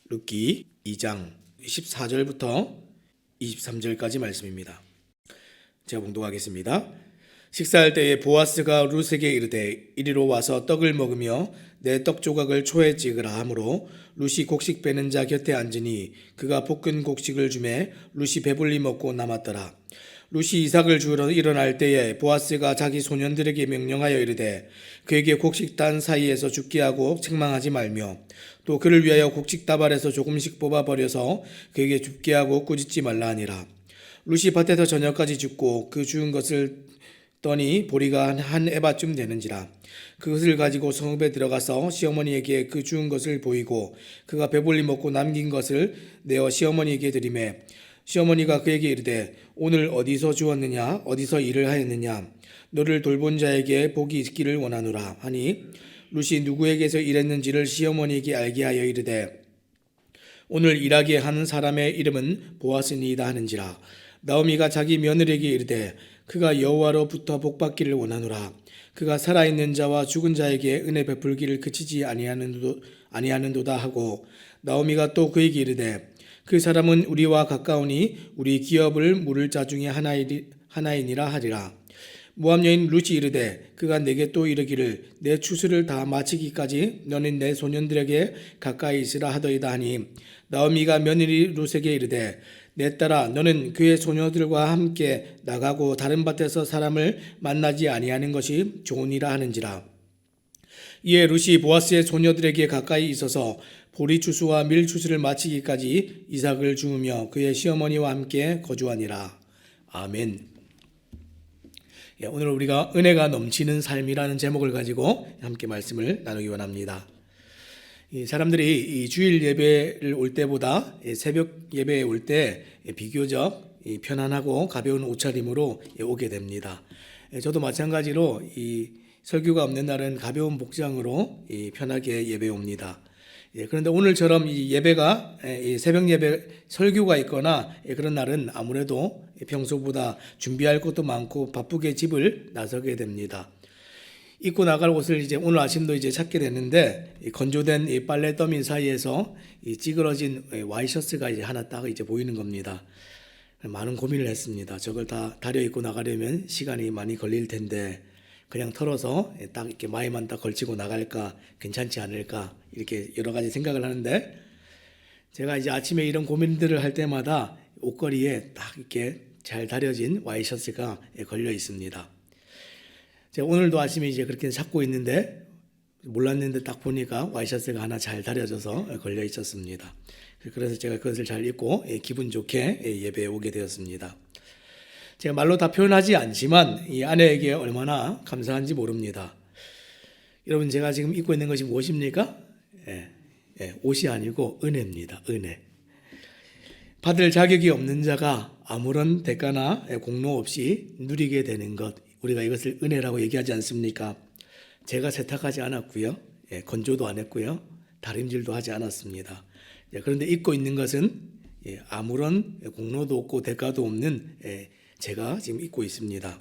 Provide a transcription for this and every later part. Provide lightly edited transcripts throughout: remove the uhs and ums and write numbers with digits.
룻기 2장 14절부터 23절까지 말씀입니다. 제가 봉독하겠습니다. 식사할 때에 보아스가 룻에게 이르되 이리로 와서 떡을 먹으며 내 떡 조각을 초에 찍으라 하므로 룻이 곡식 빼는 자 곁에 앉으니 그가 볶은 곡식을 주매 룻이 배불리 먹고 남았더라. 룻이 이삭을 주러 일어날 때에 보아스가 자기 소년들에게 명령하여 이르되 그에게 곡식단 사이에서 죽게 하고 책망하지 말며 또 그를 위하여 곡식다발에서 조금씩 뽑아버려서 그에게 죽게 하고 꾸짖지 말라 하니라. 룻이 밭에서 저녁까지 죽고 그 주운 것을 떠니 보리가 한 에바쯤 되는지라. 그것을 가지고 성읍에 들어가서 시어머니에게 그 주운 것을 보이고 그가 배불리 먹고 남긴 것을 내어 시어머니에게 드리매 시어머니가 그에게 이르되 오늘 어디서 주었느냐 어디서 일을 하였느냐 너를 돌본 자에게 복이 있기를 원하노라 하니 룻이 누구에게서 일했는지를 시어머니에게 알게 하여 이르되 오늘 일하게 하는 사람의 이름은 보아스니이다 하는지라. 나오미가 자기 며느리에게 이르되 그가 여호와로부터 복받기를 원하노라. 그가 살아있는 자와 죽은 자에게 은혜 베풀기를 그치지 아니하는도다 하고 나오미가 또 그에게 이르되 그 사람은 우리와 가까우니 우리 기업을 물을 자 중에 하나이니라 하리라. 모압 여인 룻이 이르되 그가 내게 또 이르기를 내 추수를 다 마치기까지 너는 내 소년들에게 가까이 있으라 하더이다 하니 나오미가 며느리 룻에게 이르되 내 딸아 너는 그의 소녀들과 함께 나가고 다른 밭에서 사람을 만나지 아니하는 것이 좋으니라 하는지라. 이에 룻이 보아스의 소녀들에게 가까이 있어서 보리 추수와 밀 추수를 마치기까지 이삭을 주우며 그의 시어머니와 함께 거주하니라. 아멘. 오늘 우리가 은혜가 넘치는 삶이라는 제목을 가지고 함께 말씀을 나누기 원합니다. 사람들이 이 주일 예배를 올 때보다 새벽 예배에 올 때 비교적 편안하고 가벼운 옷차림으로 오게 됩니다. 저도 마찬가지로 이 설교가 없는 날은 가벼운 복장으로 편하게 예배에 옵니다. 그런데 오늘처럼 이 예배가 새벽 예배 설교가 있거나 그런 날은 아무래도 평소보다 준비할 것도 많고 바쁘게 집을 나서게 됩니다. 입고 나갈 옷을 이제 오늘 아침도 이제 찾게 됐는데 건조된 이 빨래 더미 사이에서 이 찌그러진 와이셔츠가 이제 하나 딱 이제 보이는 겁니다. 많은 고민을 했습니다. 저걸 다 다려 입고 나가려면 시간이 많이 걸릴 텐데 그냥 털어서 딱 이렇게 마이만 딱 걸치고 나갈까 괜찮지 않을까 이렇게 여러 가지 생각을 하는데 제가 이제 아침에 이런 고민들을 할 때마다 옷걸이에 딱 이렇게 잘 다려진 와이셔츠가 걸려 있습니다. 제가 오늘도 아침에 이제 그렇게 찾고 있는데 몰랐는데 딱 보니까 와이셔츠가 하나 잘 다려져서 걸려 있었습니다. 그래서 제가 그것을 잘 입고 기분 좋게 예배에 오게 되었습니다. 제가 말로 다 표현하지 않지만 이 아내에게 얼마나 감사한지 모릅니다. 여러분 제가 지금 입고 있는 것이 무엇입니까? 옷이 아니고 은혜입니다. 은혜. 받을 자격이 없는 자가 아무런 대가나 공로 없이 누리게 되는 것, 우리가 이것을 은혜라고 얘기하지 않습니까? 제가 세탁하지 않았고요. 건조도 안 했고요. 다림질도 하지 않았습니다. 그런데 입고 있는 것은 아무런 공로도 없고 대가도 없는 제가 지금 입고 있습니다.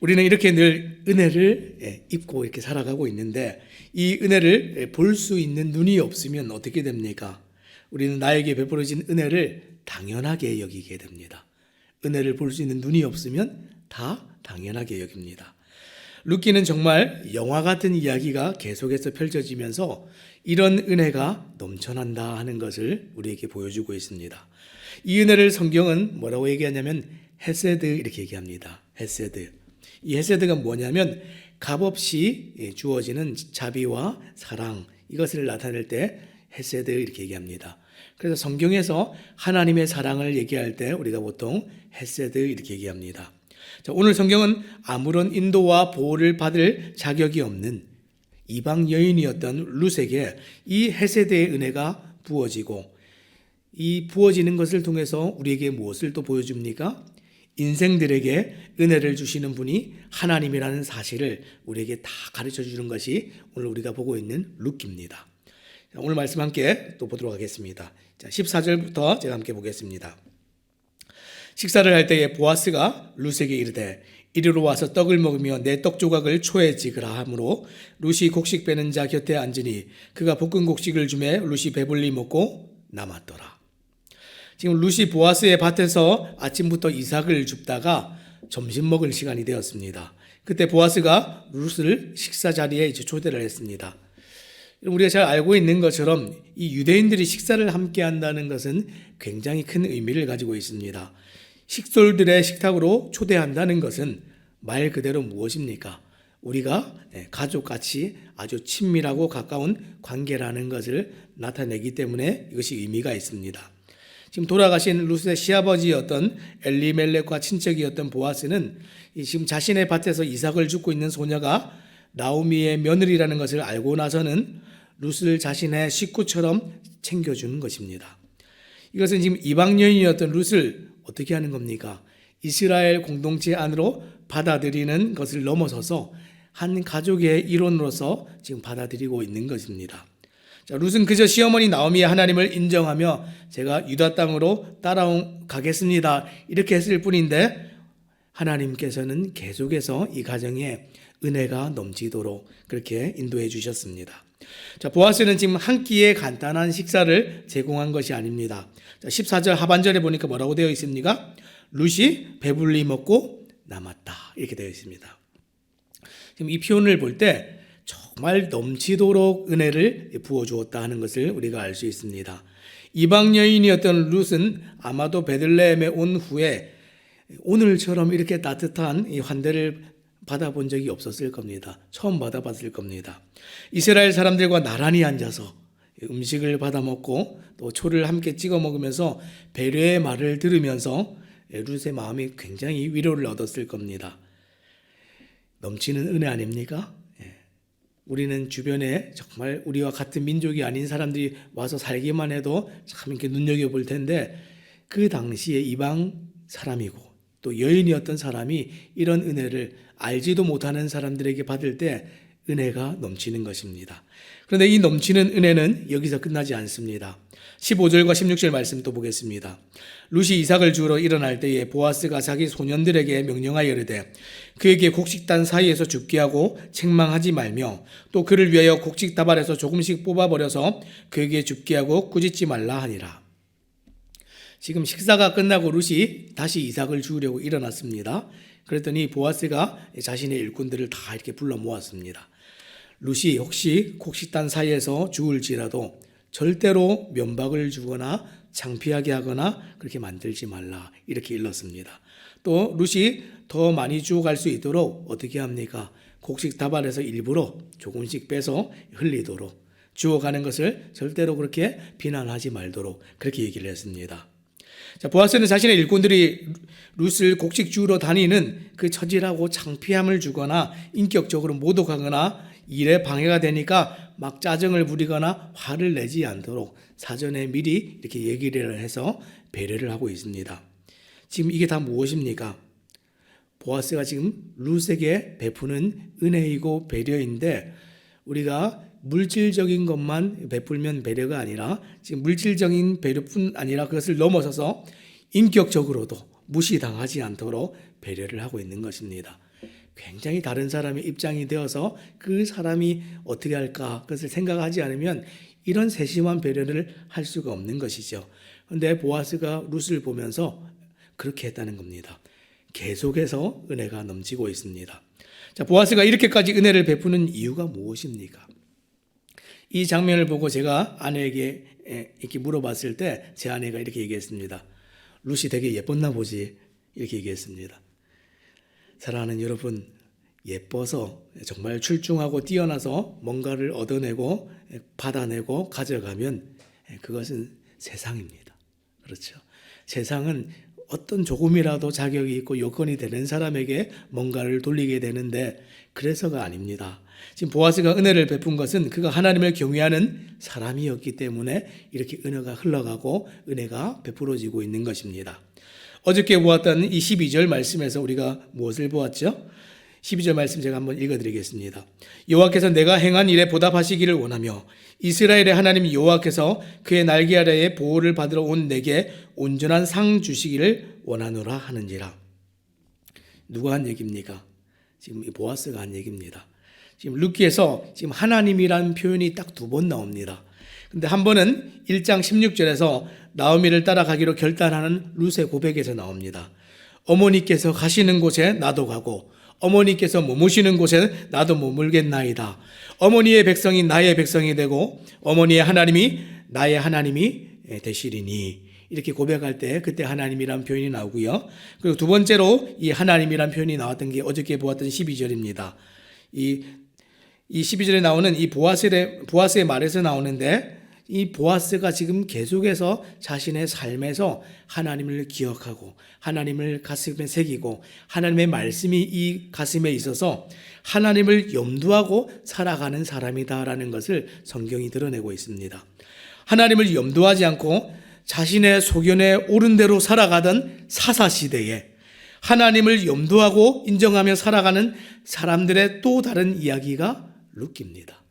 우리는 이렇게 늘 은혜를 입고 이렇게 살아가고 있는데 이 은혜를 볼 수 있는 눈이 없으면 어떻게 됩니까? 우리는 나에게 베풀어진 은혜를 당연하게 여기게 됩니다. 은혜를 볼 수 있는 눈이 없으면 다 당연하게 여깁니다. 룻기는 정말 영화 같은 이야기가 계속해서 펼쳐지면서 이런 은혜가 넘쳐난다 하는 것을 우리에게 보여주고 있습니다. 이 은혜를 성경은 뭐라고 얘기하냐면 헤세드 이렇게 얘기합니다. 헤세드. 이 헤세드가 뭐냐면 값없이 주어지는 자비와 사랑 이것을 나타낼 때 헤세드 이렇게 얘기합니다. 그래서 성경에서 하나님의 사랑을 얘기할 때 우리가 보통 헤세드 이렇게 얘기합니다. 자, 오늘 성경은 아무런 인도와 보호를 받을 자격이 없는 이방 여인이었던 룻에게 이 헤세드의 은혜가 부어지고 이 부어지는 것을 통해서 우리에게 무엇을 또 보여줍니까? 인생들에게 은혜를 주시는 분이 하나님이라는 사실을 우리에게 다 가르쳐 주는 것이 오늘 우리가 보고 있는 룻기입니다. 오늘 말씀 함께 또 보도록 하겠습니다. 자, 14절부터 제가 함께 보겠습니다. 식사를 할 때에 보아스가 룻에게 이르되 이리로 와서 떡을 먹으며 내 떡 조각을 초에 찍으라 하므로 룻이 곡식 빼는 자 곁에 앉으니 그가 볶은 곡식을 주매 룻이 배불리 먹고 남았더라. 지금 룻이 보아스의 밭에서 아침부터 이삭을 줍다가 점심 먹을 시간이 되었습니다. 그때 보아스가 룻을 식사 자리에 이제 초대를 했습니다. 우리가 잘 알고 있는 것처럼 이 유대인들이 식사를 함께 한다는 것은 굉장히 큰 의미를 가지고 있습니다. 식솔들의 식탁으로 초대한다는 것은 말 그대로 무엇입니까? 우리가 가족같이 아주 친밀하고 가까운 관계라는 것을 나타내기 때문에 이것이 의미가 있습니다. 지금 돌아가신 룻의 시아버지였던 엘리멜렉과 친척이었던 보아스는 지금 자신의 밭에서 이삭을 줍고 있는 소녀가 나오미의 며느리라는 것을 알고 나서는 룻을 자신의 식구처럼 챙겨주는 것입니다. 이것은 지금 이방 여인이었던 룻을 어떻게 하는 겁니까? 이스라엘 공동체 안으로 받아들이는 것을 넘어서서 한 가족의 일원으로서 지금 받아들이고 있는 것입니다. 자, 룻은 그저 시어머니 나오미의 하나님을 인정하며 제가 유다 땅으로 따라가겠습니다 이렇게 했을 뿐인데 하나님께서는 계속해서 이 가정에 은혜가 넘치도록 그렇게 인도해 주셨습니다. 자, 보아스는 지금 한 끼의 간단한 식사를 제공한 것이 아닙니다. 자, 14절 하반절에 보니까 뭐라고 되어 있습니까? 룻이 배불리 먹고 남았다 이렇게 되어 있습니다. 지금 이 표현을 볼 때 정말 넘치도록 은혜를 부어주었다 하는 것을 우리가 알 수 있습니다. 이방 여인이었던 룻은 아마도 베들레헴에 온 후에 오늘처럼 이렇게 따뜻한 이 환대를 받아본 적이 없었을 겁니다. 처음 받아봤을 겁니다. 이스라엘 사람들과 나란히 앉아서 음식을 받아 먹고 또 초를 함께 찍어 먹으면서 배려의 말을 들으면서 룻의 마음이 굉장히 위로를 얻었을 겁니다. 넘치는 은혜 아닙니까? 우리는 주변에 정말 우리와 같은 민족이 아닌 사람들이 와서 살기만 해도 참 이렇게 눈여겨볼 텐데 그 당시에 이방 사람이고 또 여인이었던 사람이 이런 은혜를 알지도 못하는 사람들에게 받을 때 은혜가 넘치는 것입니다. 그런데 이 넘치는 은혜는 여기서 끝나지 않습니다. 15절과 16절 말씀 또 보겠습니다. 룻이 이삭을 주우러 일어날 때에 보아스가 자기 소년들에게 명령하여 이르되 그에게 곡식단 사이에서 죽게 하고 책망하지 말며 또 그를 위하여 곡식 다발에서 조금씩 뽑아버려서 그에게 죽게 하고 꾸짖지 말라 하니라. 지금 식사가 끝나고 룻이 다시 이삭을 주우려고 일어났습니다. 그랬더니 보아스가 자신의 일꾼들을 다 이렇게 불러 모았습니다. 룻이 혹시 곡식단 사이에서 주울지라도 절대로 면박을 주거나 창피하게 하거나 그렇게 만들지 말라 이렇게 일렀습니다. 또 룻이 더 많이 주워갈 수 있도록 어떻게 합니까? 곡식 다발에서 일부러 조금씩 빼서 흘리도록 주워가는 것을 절대로 그렇게 비난하지 말도록 그렇게 얘기를 했습니다. 자, 보아스는 자신의 일꾼들이 룻을 곡식 주우러 다니는 그 처지라고 창피함을 주거나 인격적으로 모독하거나 일에 방해가 되니까 막 짜증을 부리거나 화를 내지 않도록 사전에 미리 이렇게 얘기를 해서 배려를 하고 있습니다. 지금 이게 다 무엇입니까? 보아스가 지금 룻에게 베푸는 은혜이고 배려인데 우리가 물질적인 것만 베풀면 배려가 아니라 지금 물질적인 배려뿐 아니라 그것을 넘어서서 인격적으로도 무시당하지 않도록 배려를 하고 있는 것입니다. 굉장히 다른 사람의 입장이 되어서 그 사람이 어떻게 할까 그것을 생각하지 않으면 이런 세심한 배려를 할 수가 없는 것이죠. 그런데 보아스가 룻을 보면서 그렇게 했다는 겁니다. 계속해서 은혜가 넘치고 있습니다. 자, 보아스가 이렇게까지 은혜를 베푸는 이유가 무엇입니까? 이 장면을 보고 제가 아내에게 이렇게 물어봤을 때 제 아내가 이렇게 얘기했습니다. 룻이 되게 예뻤나 보지 이렇게 얘기했습니다. 사랑하는 여러분, 예뻐서 정말 출중하고 뛰어나서 뭔가를 얻어내고 받아내고 가져가면 그것은 세상입니다. 그렇죠. 세상은 어떤 조금이라도 자격이 있고 요건이 되는 사람에게 뭔가를 돌리게 되는데 그래서가 아닙니다. 지금 보아스가 은혜를 베푼 것은 그가 하나님을 경외하는 사람이었기 때문에 이렇게 은혜가 흘러가고 은혜가 베풀어지고 있는 것입니다. 어저께 보았던 이 12절 말씀에서 우리가 무엇을 보았죠? 12절 말씀 제가 한번 읽어드리겠습니다. 여호와께서 내가 행한 일에 보답하시기를 원하며 이스라엘의 하나님 여호와께서 그의 날개 아래에 보호를 받으러 온 내게 온전한 상 주시기를 원하노라 하는지라. 누가 한 얘기입니까? 지금 이 보아스가 한 얘기입니다. 지금 룻기에서 지금 하나님이라는 표현이 딱 2번 나옵니다. 근데 한 번은 1장 16절에서 나오미를 따라가기로 결단하는 룻의 고백에서 나옵니다. 어머니께서 가시는 곳에 나도 가고 어머니께서 머무시는 곳에 나도 머물겠나이다. 어머니의 백성이 나의 백성이 되고 어머니의 하나님이 나의 하나님이 되시리니. 이렇게 고백할 때 그때 하나님이란 표현이 나오고요. 그리고 두 번째로 이 하나님이란 표현이 나왔던 게 어저께 보았던 12절입니다. 이 12절에 나오는 이 보아스의 말에서 나오는데, 이 보아스가 지금 계속해서 자신의 삶에서 하나님을 기억하고 하나님을 가슴에 새기고 하나님의 말씀이 이 가슴에 있어서 하나님을 염두하고 살아가는 사람이다라는 것을 성경이 드러내고 있습니다. 하나님을 염두하지 않고 자신의 소견에 옳은 대로 살아가던 사사시대에 하나님을 염두하고 인정하며 살아가는 사람들의 또 다른 이야기가 룻기입니다.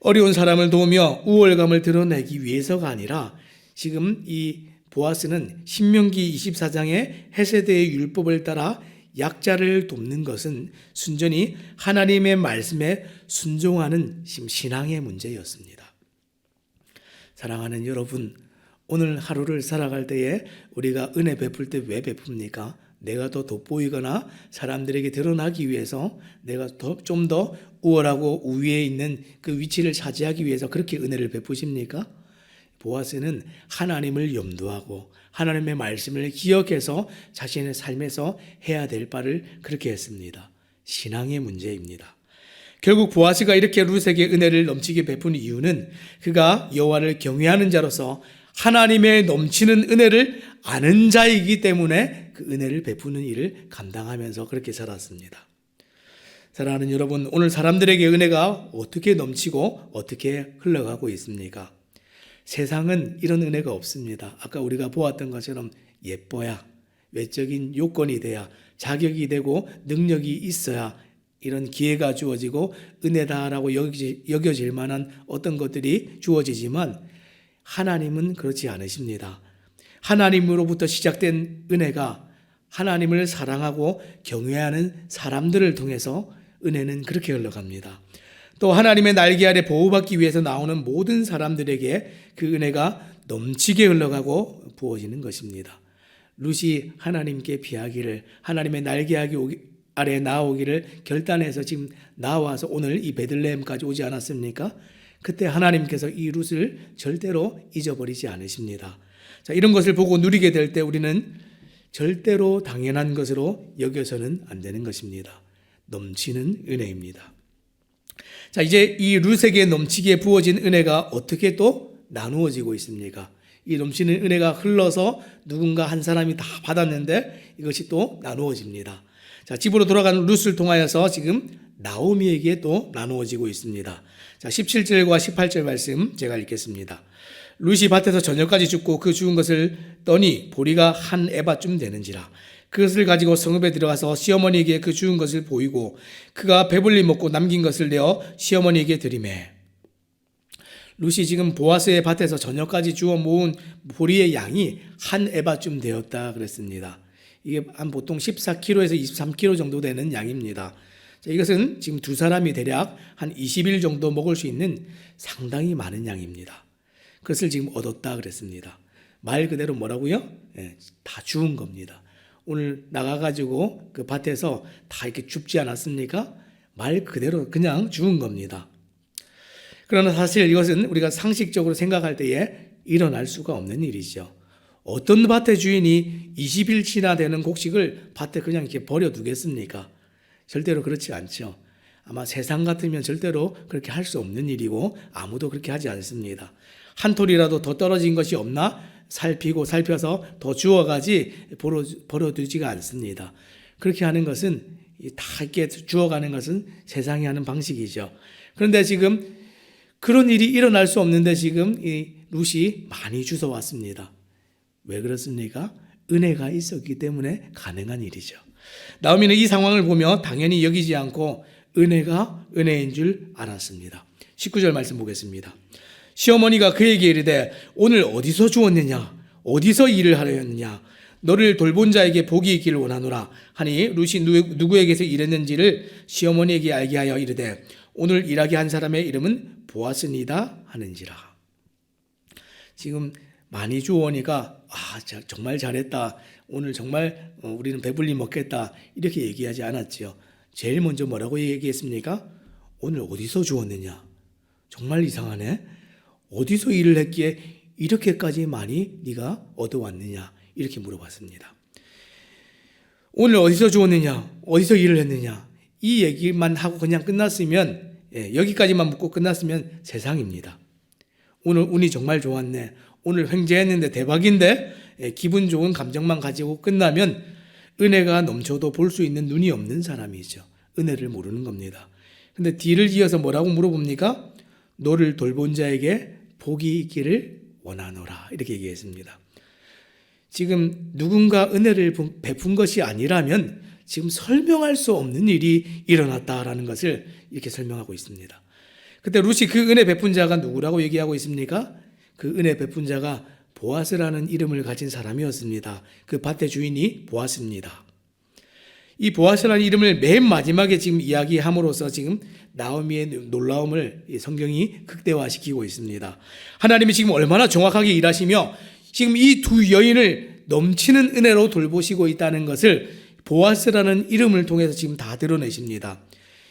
어려운 사람을 도우며 우월감을 드러내기 위해서가 아니라 지금 이 보아스는 신명기 24장의 헤세드의 율법을 따라 약자를 돕는 것은 순전히 하나님의 말씀에 순종하는 신앙의 문제였습니다. 사랑하는 여러분, 오늘 하루를 살아갈 때에 우리가 은혜 베풀 때 왜 베풉니까? 내가 더 돋보이거나 사람들에게 드러나기 위해서, 내가 좀 더 우월하고 우위에 있는 그 위치를 차지하기 위해서 그렇게 은혜를 베푸십니까? 보아스는 하나님을 염두하고 하나님의 말씀을 기억해서 자신의 삶에서 해야 될 바를 그렇게 했습니다. 신앙의 문제입니다. 결국 보아스가 이렇게 룻에게 은혜를 넘치게 베푸는 이유는 그가 여호와를 경외하는 자로서 하나님의 넘치는 은혜를 아는 자이기 때문에 그 은혜를 베푸는 일을 감당하면서 그렇게 살았습니다. 사랑하는 여러분, 오늘 사람들에게 은혜가 어떻게 넘치고 어떻게 흘러가고 있습니까? 세상은 이런 은혜가 없습니다. 아까 우리가 보았던 것처럼 예뻐야, 외적인 요건이 돼야, 자격이 되고 능력이 있어야 이런 기회가 주어지고 은혜다라고 여겨질 만한 어떤 것들이 주어지지만 하나님은 그렇지 않으십니다. 하나님으로부터 시작된 은혜가 하나님을 사랑하고 경외하는 사람들을 통해서 은혜는 그렇게 흘러갑니다. 또 하나님의 날개 아래 보호받기 위해서 나오는 모든 사람들에게 그 은혜가 넘치게 흘러가고 부어지는 것입니다. 룻이 하나님께 피하기를, 하나님의 날개 아래 나오기를 결단해서 지금 나와서 오늘 이 베들레헴까지 오지 않았습니까? 그때 하나님께서 이 룻을 절대로 잊어버리지 않으십니다. 자, 이런 것을 보고 누리게 될 때 우리는 절대로 당연한 것으로 여겨서는 안 되는 것입니다. 넘치는 은혜입니다. 자, 이제 이 룻에게 넘치게 부어진 은혜가 어떻게 또 나누어지고 있습니까? 이 넘치는 은혜가 흘러서 누군가 한 사람이 다 받았는데 이것이 또 나누어집니다. 자, 집으로 돌아가는 룻을 통하여서 지금 나오미에게 또 나누어지고 있습니다. 자, 17절과 18절 말씀 제가 읽겠습니다. 룻이 밭에서 저녁까지 죽고 그 죽은 것을 떠니 보리가 한 에바쯤 되는지라. 그것을 가지고 성읍에 들어가서 시어머니에게 그 죽은 것을 보이고 그가 배불리 먹고 남긴 것을 내어 시어머니에게 드리매. 룻이 지금 보아스의 밭에서 저녁까지 주워 모은 보리의 양이 한 에바쯤 되었다 그랬습니다. 이게 한 보통 14kg에서 23kg 정도 되는 양입니다. 자, 이것은 지금 두 사람이 대략 한 20일 정도 먹을 수 있는 상당히 많은 양입니다. 그것을 지금 얻었다 그랬습니다. 말 그대로 뭐라고요? 다 주운 겁니다. 오늘 나가가지고 그 밭에서 다 이렇게 줍지 않았습니까? 말 그대로 그냥 주운 겁니다. 그러나 사실 이것은 우리가 상식적으로 생각할 때에 일어날 수가 없는 일이죠. 어떤 밭의 주인이 20일치나 되는 곡식을 밭에 그냥 이렇게 버려두겠습니까? 절대로 그렇지 않죠. 아마 세상 같으면 절대로 그렇게 할 수 없는 일이고 아무도 그렇게 하지 않습니다. 한 톨이라도 더 떨어진 것이 없나 살펴서 더 주워가지 버려두지가 않습니다. 그렇게 하는 것은 다 이렇게 주워가는 것은 세상이 하는 방식이죠. 그런데 지금 그런 일이 일어날 수 없는데 지금 이 룻이 많이 주워왔습니다. 왜 그렇습니까? 은혜가 있었기 때문에 가능한 일이죠. 나오미는 이 상황을 보며 당연히 여기지 않고 은혜가 은혜인 줄 알았습니다. 19절 말씀 보겠습니다. 시어머니가 그에게 이르되 오늘 어디서 주었느냐? 어디서 일을 하려 했느냐? 너를 돌본 자에게 복이 있기를 원하노라 하니 룻이 누구에게서 일했는지를 시어머니에게 알게 하여 이르되 오늘 일하게 한 사람의 이름은 보아스니다 하는지라. 지금 많이 주어니까 정말 잘했다, 오늘 정말 우리는 배불리 먹겠다, 이렇게 얘기하지 않았지요. 제일 먼저 뭐라고 얘기했습니까? 오늘 어디서 주었느냐? 정말 이상하네. 어디서 일을 했기에 이렇게까지 많이 네가 얻어왔느냐? 이렇게 물어봤습니다. 오늘 어디서 주었느냐? 어디서 일을 했느냐? 이 얘기만 하고 그냥 끝났으면, 여기까지만 묻고 끝났으면 세상입니다. 오늘 운이 정말 좋았네, 오늘 횡재했는데 대박인데, 기분 좋은 감정만 가지고 끝나면 은혜가 넘쳐도 볼 수 있는 눈이 없는 사람이죠. 은혜를 모르는 겁니다. 근데 뒤를 이어서 뭐라고 물어봅니까? 너를 돌본 자에게 복이 있기를 원하노라 이렇게 얘기했습니다. 지금 누군가 은혜를 베푼 것이 아니라면 지금 설명할 수 없는 일이 일어났다라는 것을 이렇게 설명하고 있습니다. 그때 룻이 그 은혜 베푼 자가 누구라고 얘기하고 있습니까? 그 은혜 베푼 자가 보아스라는 이름을 가진 사람이었습니다. 그 밭의 주인이 보아스입니다. 이 보아스라는 이름을 맨 마지막에 지금 이야기함으로써 지금 나오미의 놀라움을 성경이 극대화시키고 있습니다. 하나님이 지금 얼마나 정확하게 일하시며 지금 이 두 여인을 넘치는 은혜로 돌보시고 있다는 것을 보아스라는 이름을 통해서 지금 다 드러내십니다.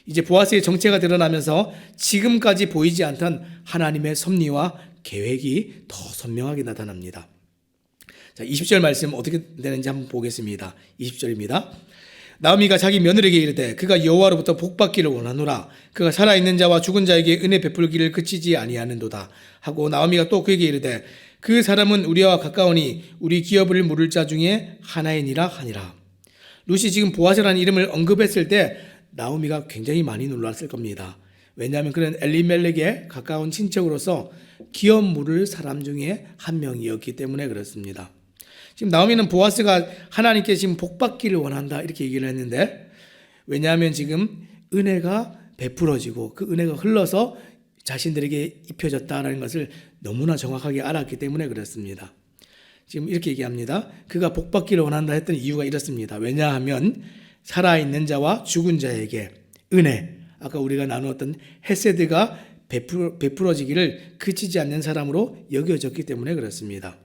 이제 보아스의 정체가 드러나면서 지금까지 보이지 않던 하나님의 섭리와 계획이 더 선명하게 나타납니다. 자, 20절 말씀 어떻게 되는지 한번 보겠습니다. 20절입니다. 나오미가 자기 며느리에게 이르되 그가 여호와로부터 복받기를 원하노라. 그가 살아있는 자와 죽은 자에게 은혜 베풀기를 그치지 아니하는도다 하고 나오미가 또 그에게 이르되 그 사람은 우리와 가까우니 우리 기업을 물을 자 중에 하나이니라 하니라. 룻이 지금 보아스라는 이름을 언급했을 때 나오미가 굉장히 많이 놀랐을 겁니다. 왜냐하면 그는 엘리멜렉의 가까운 친척으로서 기업 물을 사람 중에 한 명이었기 때문에 그렇습니다. 지금 나오미는 보아스가 하나님께 지금 복받기를 원한다 이렇게 얘기를 했는데, 왜냐하면 지금 은혜가 베풀어지고 그 은혜가 흘러서 자신들에게 입혀졌다는 것을 너무나 정확하게 알았기 때문에 그렇습니다. 지금 이렇게 얘기합니다. 그가 복받기를 원한다 했던 이유가 이렇습니다. 왜냐하면 살아있는 자와 죽은 자에게 은혜, 아까 우리가 나누었던 헤세드가 베풀어지기를 그치지 않는 사람으로 여겨졌기 때문에 그렇습니다.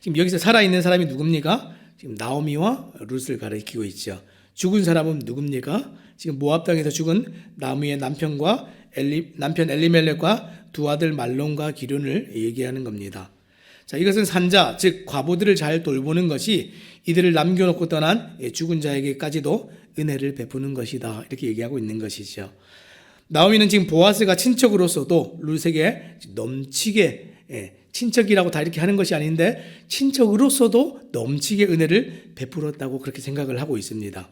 지금 여기서 살아있는 사람이 누굽니까? 지금 나오미와 룻을 가리키고 있죠. 죽은 사람은 누굽니까? 지금 모압 땅에서 죽은 나오미의 남편 엘리멜렉과 두 아들 말론과 기륜을 얘기하는 겁니다. 자, 이것은 산자, 즉 과부들을 잘 돌보는 것이 이들을 남겨놓고 떠난 죽은 자에게까지도 은혜를 베푸는 것이다 이렇게 얘기하고 있는 것이죠. 나오미는 지금 보아스가 친척으로서도 룻에게 넘치게, 친척이라고 다 이렇게 하는 것이 아닌데 친척으로서도 넘치게 은혜를 베풀었다고 그렇게 생각을 하고 있습니다.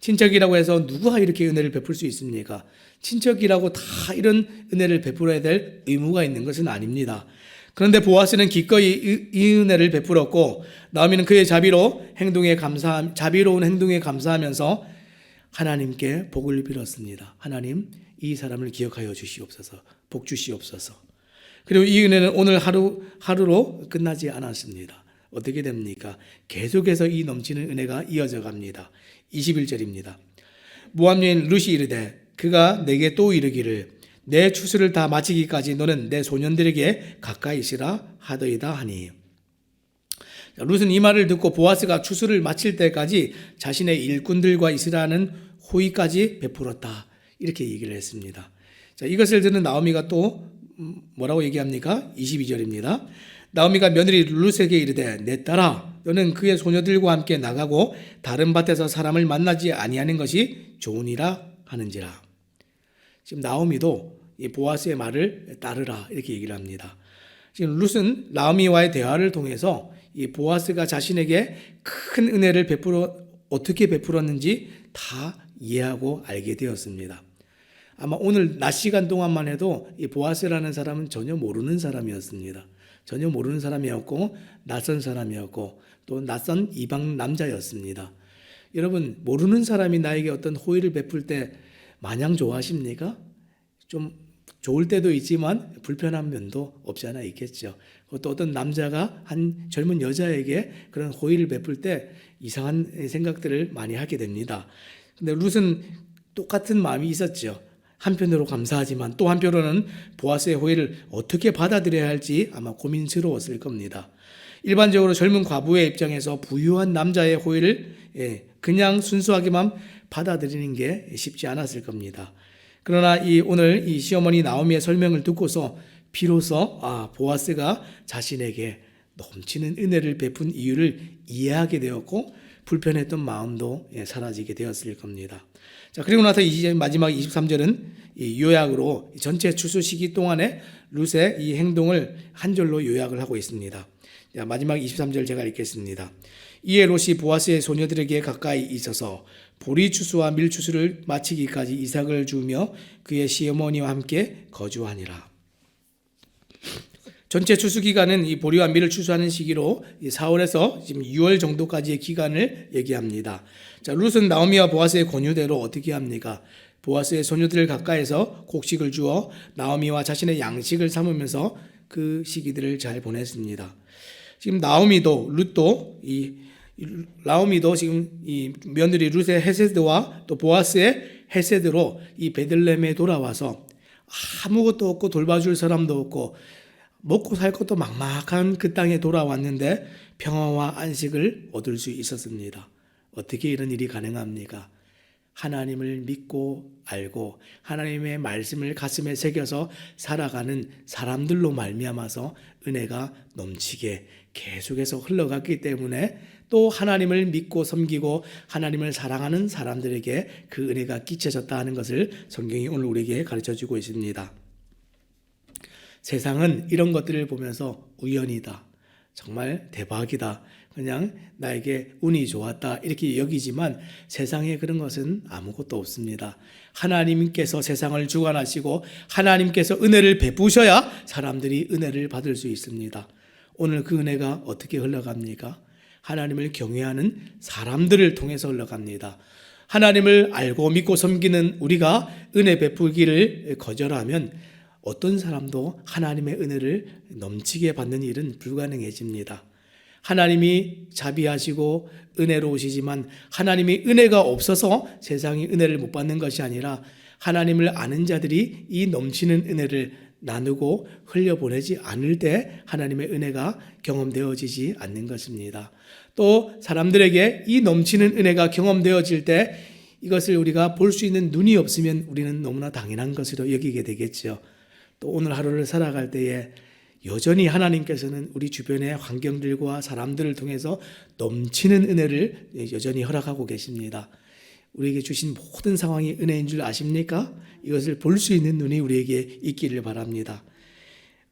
친척이라고 해서 누가 이렇게 은혜를 베풀 수 있습니까? 친척이라고 다 이런 은혜를 베풀어야 될 의무가 있는 것은 아닙니다. 그런데 보아스는 기꺼이 이 은혜를 베풀었고 나오미는 그의 자비로운 행동에 감사하면서 하나님께 복을 빌었습니다. 하나님, 이 사람을 기억하여 주시옵소서, 복 주시옵소서. 그리고 이 은혜는 오늘 하루로 끝나지 않았습니다. 어떻게 됩니까? 계속해서 이 넘치는 은혜가 이어져 갑니다. 21절입니다. 모압 여인 룻이 이르되 그가 내게 또 이르기를 내 추수를 다 마치기까지 너는 내 소년들에게 가까이 있으라 하더이다 하니. 룻은 이 말을 듣고 보아스가 추수를 마칠 때까지 자신의 일꾼들과 있으라는 호의까지 베풀었다 이렇게 얘기를 했습니다. 자, 이것을 듣는 나오미가 또 뭐라고 얘기합니까? 22절입니다. 나오미가 며느리 룻에게 이르되 내 딸아 너는 그의 소녀들과 함께 나가고 다른 밭에서 사람을 만나지 아니하는 것이 좋으니라 하는지라. 지금 나오미도 이 보아스의 말을 따르라 이렇게 얘기를 합니다. 지금 룻은 나오미와의 대화를 통해서 이 보아스가 자신에게 큰 은혜를 어떻게 베풀었는지 다 이해하고 알게 되었습니다. 아마 오늘 낮 시간 동안만 해도 이 보아스라는 사람은 전혀 모르는 사람이었습니다. 전혀 모르는 사람이었고 낯선 사람이었고 또 낯선 이방 남자였습니다. 여러분, 모르는 사람이 나에게 어떤 호의를 베풀 때 마냥 좋아하십니까? 좀 좋을 때도 있지만 불편한 면도 없지 않아 있겠죠. 또 어떤 남자가 한 젊은 여자에게 그런 호의를 베풀 때 이상한 생각들을 많이 하게 됩니다. 근데 룻은 똑같은 마음이 있었죠. 한편으로 감사하지만 또 한편으로는 보아스의 호의를 어떻게 받아들여야 할지 아마 고민스러웠을 겁니다. 일반적으로 젊은 과부의 입장에서 부유한 남자의 호의를 그냥 순수하게만 받아들이는 게 쉽지 않았을 겁니다. 그러나 오늘 이 시어머니 나오미의 설명을 듣고서 비로소 보아스가 자신에게 넘치는 은혜를 베푼 이유를 이해하게 되었고 불편했던 마음도 사라지게 되었을 겁니다. 자, 그리고 나서 이제 마지막 23절은 이 요약으로 전체 추수 시기 동안에 룻의 이 행동을 한 절로 요약을 하고 있습니다. 자, 마지막 23절 제가 읽겠습니다. 이에 롯이 보아스의 소녀들에게 가까이 있어서 보리 추수와 밀 추수를 마치기까지 이삭을 주며 그의 시어머니와 함께 거주하니라. 전체 추수 기간은 이 보리와 밀을 추수하는 시기로 4월에서 지금 6월 정도까지의 기간을 얘기합니다. 자, 룻은 나오미와 보아스의 권유대로 어떻게 합니까? 보아스의 소녀들을 가까이서 곡식을 주어 나오미와 자신의 양식을 삼으면서 그 시기들을 잘 보냈습니다. 지금 나오미도 지금 이 며느리 룻의 헤세드와 또 보아스의 헤세드로 이 베들레헴에 돌아와서 아무것도 없고 돌봐줄 사람도 없고 먹고 살 것도 막막한 그 땅에 돌아왔는데 평화와 안식을 얻을 수 있었습니다. 어떻게 이런 일이 가능합니까? 하나님을 믿고 알고 하나님의 말씀을 가슴에 새겨서 살아가는 사람들로 말미암아서 은혜가 넘치게 계속해서 흘러갔기 때문에 또 하나님을 믿고 섬기고 하나님을 사랑하는 사람들에게 그 은혜가 끼쳐졌다 하는 것을 성경이 오늘 우리에게 가르쳐주고 있습니다. 세상은 이런 것들을 보면서 우연이다, 정말 대박이다, 그냥 나에게 운이 좋았다 이렇게 여기지만 세상에 그런 것은 아무것도 없습니다. 하나님께서 세상을 주관하시고 하나님께서 은혜를 베푸셔야 사람들이 은혜를 받을 수 있습니다. 오늘 그 은혜가 어떻게 흘러갑니까? 하나님을 경외하는 사람들을 통해서 흘러갑니다. 하나님을 알고 믿고 섬기는 우리가 은혜 베풀기를 거절하면 어떤 사람도 하나님의 은혜를 넘치게 받는 일은 불가능해집니다. 하나님이 자비하시고 은혜로우시지만 하나님이 은혜가 없어서 세상이 은혜를 못 받는 것이 아니라 하나님을 아는 자들이 이 넘치는 은혜를 나누고 흘려보내지 않을 때 하나님의 은혜가 경험되어지지 않는 것입니다. 또 사람들에게 이 넘치는 은혜가 경험되어질 때 이것을 우리가 볼 수 있는 눈이 없으면 우리는 너무나 당연한 것으로 여기게 되겠죠. 또 오늘 하루를 살아갈 때에 여전히 하나님께서는 우리 주변의 환경들과 사람들을 통해서 넘치는 은혜를 여전히 허락하고 계십니다. 우리에게 주신 모든 상황이 은혜인 줄 아십니까? 이것을 볼 수 있는 눈이 우리에게 있기를 바랍니다.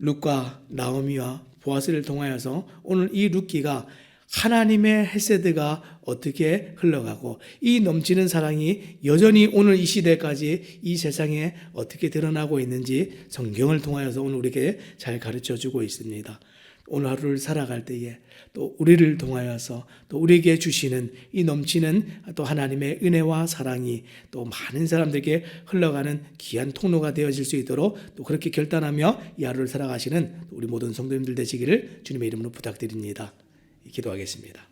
룻과 나오미와 보아스를 통하여서 오늘 이 룻기가 하나님의 헤세드가 어떻게 흘러가고 이 넘치는 사랑이 여전히 오늘 이 시대까지 이 세상에 어떻게 드러나고 있는지 성경을 통하여서 오늘 우리에게 잘 가르쳐주고 있습니다. 오늘 하루를 살아갈 때에 또 우리를 통하여서 또 우리에게 주시는 이 넘치는 또 하나님의 은혜와 사랑이 또 많은 사람들에게 흘러가는 귀한 통로가 되어질 수 있도록 또 그렇게 결단하며 이 하루를 살아가시는 우리 모든 성도님들 되시기를 주님의 이름으로 부탁드립니다. 기도하겠습니다.